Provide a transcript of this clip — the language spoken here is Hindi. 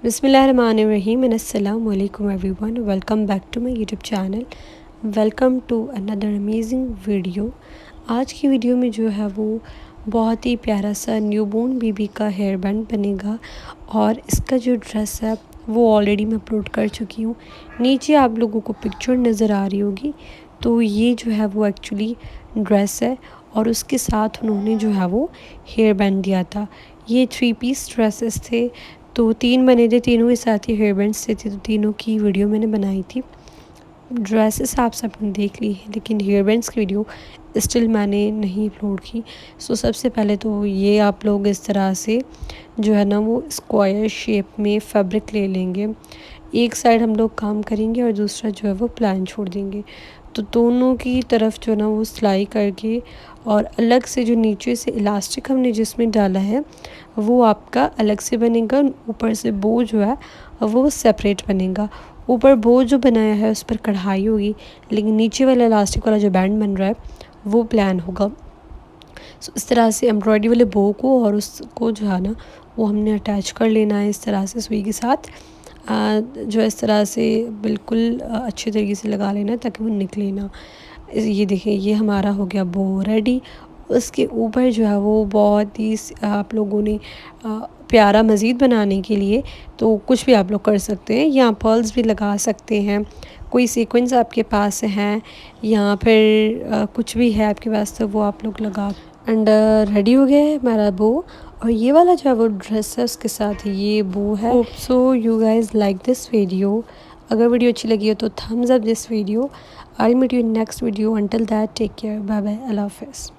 बिस्मिल्लाहिर्रहमानिर्रहीम एंड अस्सलाम वालेकुम everyone. Welcome back to my YouTube channel. Welcome to another amazing video. आज की वीडियो में जो है वो बहुत ही प्यारा सा न्यूबॉर्न बेबी का हेयर बैंड बनेगा और इसका जो ड्रेस है वो ऑलरेडी मैं अपलोड कर चुकी हूँ। नीचे आप लोगों को पिक्चर नज़र आ रही होगी, तो ये जो है वो एक्चुअली ड्रेस है और उसके साथ उन्होंने जो है वो हेयर बैंड दिया था। ये 3 पीस ड्रेसेस थे, तो 3 बने थे, तीनों के साथ ही हेयर बैंड्स थे, तो तीनों की वीडियो मैंने बनाई थी। ड्रेसेस आप सबने देख ली है, लेकिन हेयर बैंड्स की वीडियो स्टिल मैंने नहीं अपलोड की। सो सबसे पहले तो ये आप लोग इस तरह से जो है ना वो स्क्वायर शेप में फैब्रिक ले लेंगे। एक साइड हम लोग काम करेंगे और दूसरा जो है वो प्लान छोड़ देंगे। तो दोनों की तरफ जो ना वो सिलाई करके और अलग से जो नीचे से इलास्टिक हमने जिसमें डाला है वो आपका अलग से बनेगा। ऊपर से बो जो है वो सेपरेट बनेगा। ऊपर बो जो बनाया है उस पर कढ़ाई होगी, लेकिन नीचे वाला इलास्टिक वाला जो बैंड बन रहा है वो प्लान होगा। सो इस तरह से एम्ब्रॉयडरी वाले बो को और उसको जो है ना वो हमने अटैच कर लेना है इस तरह से सुई के साथ। जो इस तरह से बिल्कुल अच्छे तरीके से लगा लेना ताकि वो निकले ना। ये देखिए, ये हमारा हो गया बो रेडी। उसके ऊपर जो है वो बहुत ही आप लोगों ने प्यारा मज़ीद बनाने के लिए तो कुछ भी आप लोग कर सकते हैं। यहाँ पर्ल्स भी लगा सकते हैं, कोई सीक्वेंस आपके पास हैं या फिर कुछ भी है आपके पास तो वो आप लोग लगा। एंड रेडी हो गया है हमारा बो। और ये वाला जो है वो ड्रेस है उसके साथ ये बो है। Hope so you guys like this video. अगर वीडियो अच्छी लगी हो तो thumbs up this video. I meet you in next video. Until that take care, bye bye, अल्लाह हाफ़िज़।